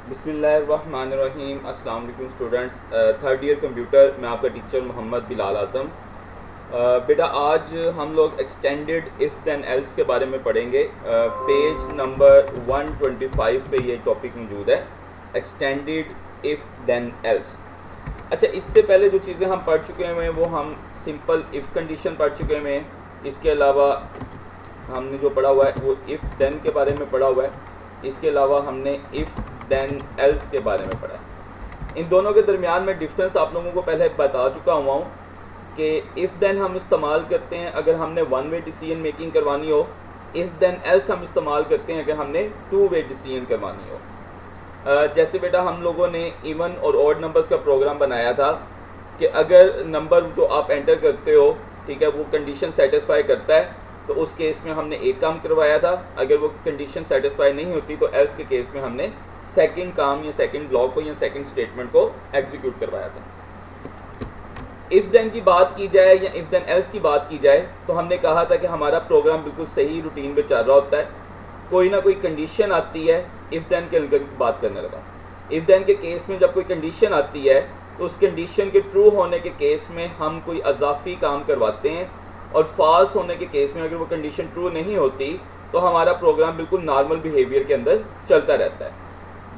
बिस्मिल्लाहिर्रहमानिर्रहीम। अस्सलाम वालेकुम स्टूडेंट्स। थर्ड ईयर कंप्यूटर में आपका टीचर मोहम्मद बिलाल आज़म। बेटा आज हम लोग एक्सटेंडेड इफ़ देन एल्स के बारे में पढ़ेंगे। पेज नंबर 125 पे ये टॉपिक मौजूद है, एक्सटेंडेड इफ़ देन एल्स। अच्छा, इससे पहले जो चीज़ें हम पढ़ चुके हैं वो हम सिंपल इफ़ कंडीशन पढ़ चुके हैं। इसके अलावा हमने जो पढ़ा हुआ है वो इफ़ देन के बारे में पढ़ा हुआ है। इसके अलावा हमने इफ़ देन एल्स के बारे में पढ़ा है। इन दोनों के दरमियान में डिफरेंस आप लोगों को पहले बता चुका हुआ हूँ कि इफ़ देन हम इस्तेमाल करते हैं अगर हमने वन वे डिसीजन मेकिंग करवानी हो, इफ़ देन एल्स हम इस्तेमाल करते हैं अगर हमने टू वे डिसीजन करवानी हो। जैसे बेटा हम लोगों ने इवन और ऑड नंबर्स का प्रोग्राम बनाया था कि अगर नंबर जो आप एंटर करते हो, ठीक है, वो कंडीशन सेटिस्फाई करता है तो उस केस में हमने एक काम करवाया था। अगर वो कंडीशन सेटिस्फाई नहीं होती तो एल्स के केस में हमने सेकंड काम या सेकंड ब्लॉक को या सेकंड स्टेटमेंट को एग्जीक्यूट करवाया था। इफ़ देन की बात की जाए या इफ़ देन एल्स की बात की जाए तो हमने कहा था कि हमारा प्रोग्राम बिल्कुल सही रूटीन में चल रहा होता है। कोई ना कोई कंडीशन आती है, इफ़ देन के अंदर बात करने लगा। इफ़ देन के केस में जब कोई कंडीशन आती है तो उस कंडीशन के ट्रू होने के केस में हम कोई अजाफी काम करवाते हैं, और फॉल्स होने के केस में अगर वो कंडीशन ट्रू नहीं होती तो हमारा प्रोग्राम बिल्कुल नॉर्मल बिहेवियर के अंदर चलता रहता है।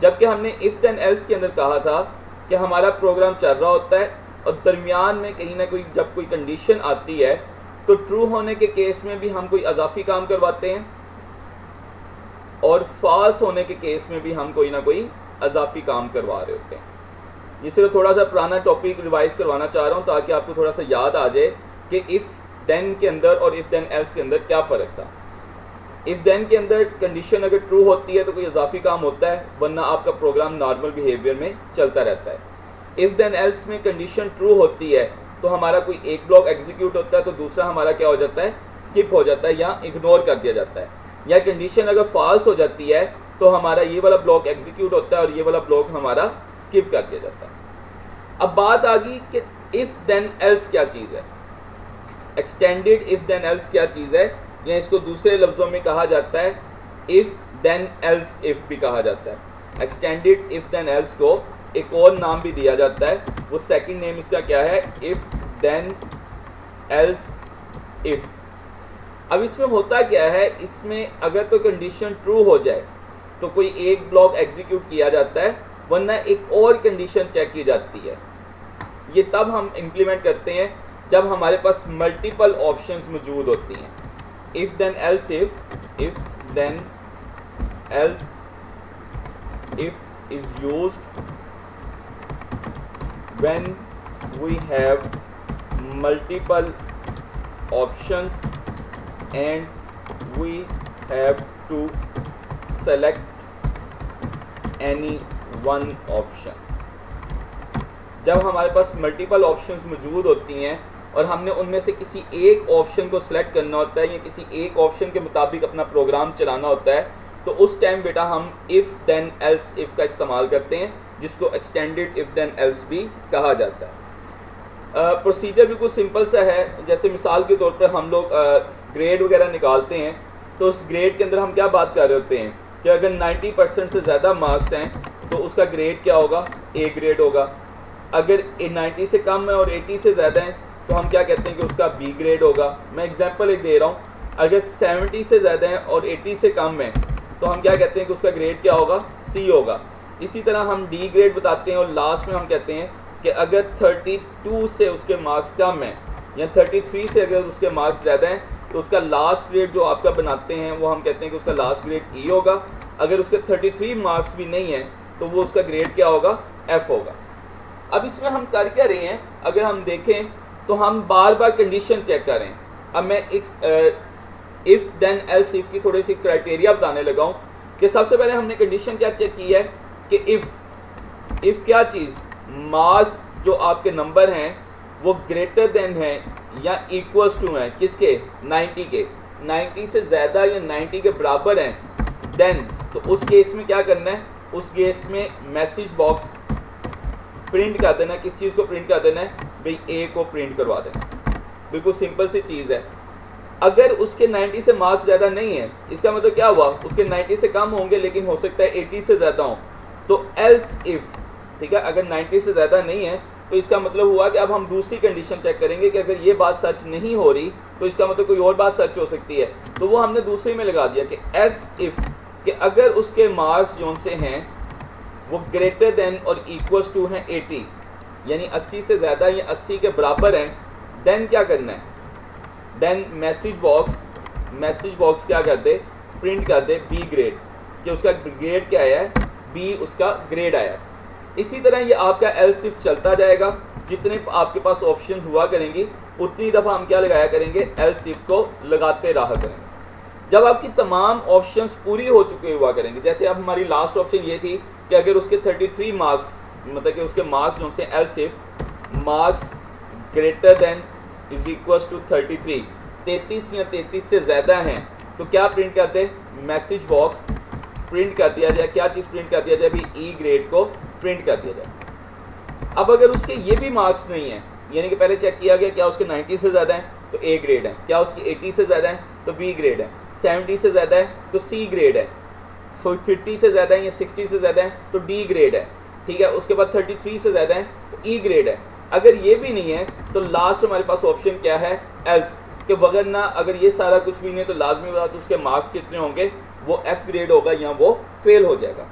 जबकि हमने इफ़ देन एल्स के अंदर कहा था कि हमारा प्रोग्राम चल रहा होता है और दरमियान में कहीं ना कोई जब कोई कंडीशन आती है तो ट्रू होने के केस में भी हम कोई अजाफी काम करवाते हैं और फॉल्स होने के केस में भी हम कोई ना कोई अजाफी काम करवा रहे होते हैं। ये सिर्फ थोड़ा सा पुराना टॉपिक रिवाइज करवाना चाह रहा हूँ ताकि आपको थोड़ा सा याद आ जाए कि इफ़ देन के अंदर और इफ़ देन एल्स के अंदर क्या फ़र्क था। इफ़ देन के अंदर कंडीशन अगर ट्रू होती है तो कोई इजाफी काम होता है, वरना आपका प्रोग्राम नॉर्मल बिहेवियर में चलता रहता है। इफ़ देन एल्स में कंडीशन ट्रू होती है तो हमारा कोई एक ब्लॉक एग्जीक्यूट होता है तो दूसरा हमारा क्या हो जाता है, स्किप हो जाता है या इग्नोर कर दिया जाता है। या कंडीशन अगर फॉल्स हो जाती है तो हमारा ये वाला ब्लॉक एग्जीक्यूट होता है और ये वाला ब्लॉक हमारा स्किप कर दिया जाता है। अब बात आ गई कि इफ़ देन एल्स क्या चीज़ है, एक्सटेंडेड इफ़ देन एल्स क्या चीज़ है, या इसको दूसरे लफ्ज़ों में कहा जाता है इफ़ देन एल्स इफ़ भी कहा जाता है। एक्सटेंडेड इफ़ देन एल्स को एक और नाम भी दिया जाता है, वो सेकंड नेम इसका क्या है, इफ़ देन एल्स इफ़। अब इसमें होता क्या है, इसमें अगर तो कंडीशन ट्रू हो जाए तो कोई एक ब्लॉक एग्जीक्यूट किया जाता है, वरना एक और कंडीशन चेक की जाती है। ये तब हम इम्प्लीमेंट करते हैं जब हमारे पास मल्टीपल ऑप्शंस मौजूद होती हैं। If then else if then else if is used when we have multiple options and we have to select any one option। जब हमारे पास मल्टीपल ऑप्शंस मौजूद होती हैं और हमने उनमें से किसी एक ऑप्शन को सिलेक्ट करना होता है या किसी एक ऑप्शन के मुताबिक अपना प्रोग्राम चलाना होता है, तो उस टाइम बेटा हम इफ़ देन एल्स इफ़ का इस्तेमाल करते हैं, जिसको एक्सटेंडेड इफ़ देन एल्स भी कहा जाता है। प्रोसीजर बिल्कुल सिंपल सा है। जैसे मिसाल के तौर पर हम लोग ग्रेड वगैरह निकालते हैं तो उस ग्रेड के अंदर हम क्या बात कर रहे होते हैं कि अगर 90% से ज़्यादा मार्क्स हैं तो उसका ग्रेड क्या होगा, ए ग्रेड होगा। अगर 90 से कम है और 80 से ज़्यादा हैं तो हम क्या कहते हैं कि उसका बी ग्रेड होगा। मैं एग्जांपल एक दे रहा हूँ, अगर 70 से ज़्यादा हैं और 80 से कम है तो हम क्या कहते हैं कि उसका ग्रेड क्या होगा, सी होगा। इसी तरह हम डी ग्रेड बताते हैं और लास्ट में हम कहते हैं कि अगर 32 से उसके मार्क्स कम हैं या 33 से अगर उसके मार्क्स ज़्यादा हैं तो उसका लास्ट ग्रेड जो आपका बनाते हैं वो हम कहते हैं कि उसका लास्ट ग्रेड ई होगा। अगर उसके 33 मार्क्स भी नहीं हैं तो वो उसका ग्रेड क्या होगा, एफ होगा। अब इसमें हम कर क्या रहे हैं, अगर हम देखें तो हम बार बार कंडीशन चेक कर रहे हैं। अब मैं इफ़ देन एल्स इफ़ की थोड़ी सी क्राइटेरिया बताने लगा हूँ कि सबसे पहले हमने कंडीशन क्या चेक की है कि इफ़ क्या चीज़, मार्क्स जो आपके नंबर हैं वो ग्रेटर देन हैं या इक्वल्स टू हैं किसके, 90 के। 90 से ज़्यादा या 90 के बराबर हैं देन, तो उस केस में क्या करना है, उस केस में मैसेज बॉक्स प्रिंट कर देना। किस चीज़ को प्रिंट कर देना है भाई, ए को प्रिंट करवा देना। बिल्कुल सिंपल सी चीज़ है। अगर उसके 90 से मार्क्स ज़्यादा नहीं है, इसका मतलब क्या हुआ, उसके 90 से कम होंगे लेकिन हो सकता है 80 से ज़्यादा हों, तो एल्स इफ, ठीक है, अगर 90 से ज़्यादा नहीं है तो इसका मतलब हुआ कि अब हम दूसरी कंडीशन चेक करेंगे कि अगर ये बात सच नहीं हो रही तो इसका मतलब कोई और बात सच हो सकती है। तो वो हमने दूसरी में लगा दिया कि एस इफ, कि अगर उसके मार्क्स जो से हैं वो ग्रेटर देन और इक्वल्स टू हैं 80, यानी 80 से ज़्यादा या 80 के बराबर हैं, देन क्या करना है, देन मैसेज बॉक्स क्या कर दे, प्रिंट कर दे बी ग्रेड, कि उसका ग्रेड क्या आया है, बी उसका ग्रेड आया है। इसी तरह ये आपका एल्स इफ चलता जाएगा, जितने आपके पास ऑप्शंस हुआ करेंगी उतनी दफ़ा हम क्या लगाया करेंगे, एल्स इफ को लगाते रहा करेंगे। जब आपकी तमाम ऑप्शंस पूरी हो चुके हुआ करेंगे, जैसे अब हमारी लास्ट ऑप्शन ये थी कि अगर उसके 33 मार्क्स, मतलब कि उसके मार्क्स जो से else if marks greater than is equals to 33, 33 या 33 से ज़्यादा हैं, तो क्या प्रिंट करते, मैसेज बॉक्स प्रिंट कर दिया जाए, क्या चीज़ प्रिंट कर दिया जाए, भी ई ग्रेड को प्रिंट कर दिया जाए। अब अगर उसके ये भी मार्क्स नहीं है, यानी कि पहले चेक किया गया क्या उसके 90 से ज़्यादा है तो ए ग्रेड है, क्या उसकी 80 से ज़्यादा है तो बी ग्रेड है, 70 से ज़्यादा है तो सी ग्रेड है, 50 से ज़्यादा है या 60 से ज़्यादा है तो डी ग्रेड है, ठीक है। उसके बाद 33 से ज़्यादा है तो ई ग्रेड है। अगर ये भी नहीं है तो लास्ट हमारे पास ऑप्शन क्या है, एल्स, कि वगरना अगर ये सारा कुछ भी नहीं है तो लाजमी बात उसके मार्क्स कितने होंगे, वो एफ ग्रेड होगा या वो फेल हो जाएगा।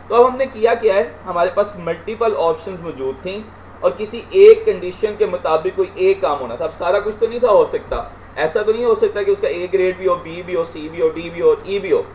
तो अब हमने किया क्या है, हमारे पास मल्टीपल ऑप्शंस मौजूद थी और किसी एक कंडीशन के मुताबिक कोई एक काम होना था। अब सारा कुछ तो नहीं था हो सकता, ऐसा तो नहीं हो सकता कि उसका ए ग्रेड भी हो, बी भी हो, सी भी हो, डी भी हो, ई भी हो।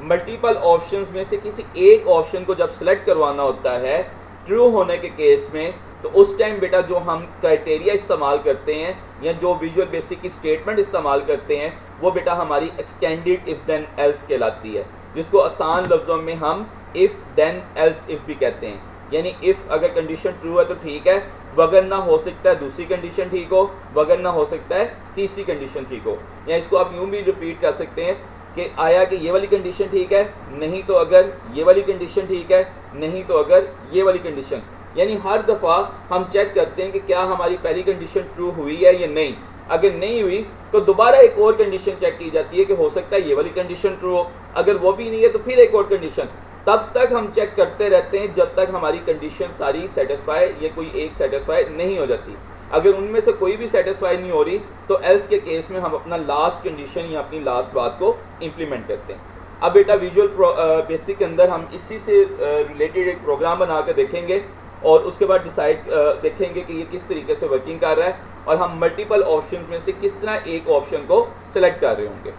मल्टीपल ऑप्शंस में से किसी एक ऑप्शन को जब सेलेक्ट करवाना होता है ट्रू होने के केस में, तो उस टाइम बेटा जो हम क्राइटेरिया इस्तेमाल करते हैं या जो विजुअल बेसिक की स्टेटमेंट इस्तेमाल करते हैं वो बेटा हमारी एक्सटेंडेड इफ़ देन एल्स कहलाती है, जिसको आसान लफ्ज़ों में हम इफ़ देन एल्स इफ़ भी कहते हैं। यानी इफ़ अगर कंडीशन ट्रू है तो ठीक है, वगरना हो सकता है दूसरी कंडीशन ठीक हो, वगरना हो सकता है तीसरी कंडीशन ठीक हो। या इसको आप यूँ भी रिपीट कर सकते हैं कि आया कि ये वाली कंडीशन ठीक है, नहीं तो अगर ये वाली कंडीशन ठीक है, नहीं तो अगर ये वाली कंडीशन। यानी हर दफ़ा हम चेक करते हैं कि क्या हमारी पहली कंडीशन ट्रू हुई है या नहीं। अगर नहीं हुई तो दोबारा एक और कंडीशन चेक की जाती है कि हो सकता है ये वाली कंडीशन ट्रू हो, अगर वो भी नहीं है तो फिर एक और कंडीशन। तब तक हम चेक करते रहते हैं जब तक हमारी कंडीशन सारी सेटिस्फाई या कोई एक सेटिस्फाई नहीं हो जाती। अगर उनमें से कोई भी सेटिस्फाई नहीं हो रही तो एल्स के केस में हम अपना लास्ट कंडीशन या अपनी लास्ट बात को इम्प्लीमेंट करते हैं। अब बेटा विजुअल बेसिक के अंदर हम इसी से रिलेटेड एक प्रोग्राम बना कर देखेंगे और उसके बाद डिसाइड देखेंगे कि ये किस तरीके से वर्किंग कर रहा है और हम मल्टीपल ऑप्शंस में से किस तरह एक ऑप्शन को सिलेक्ट कर रहे होंगे।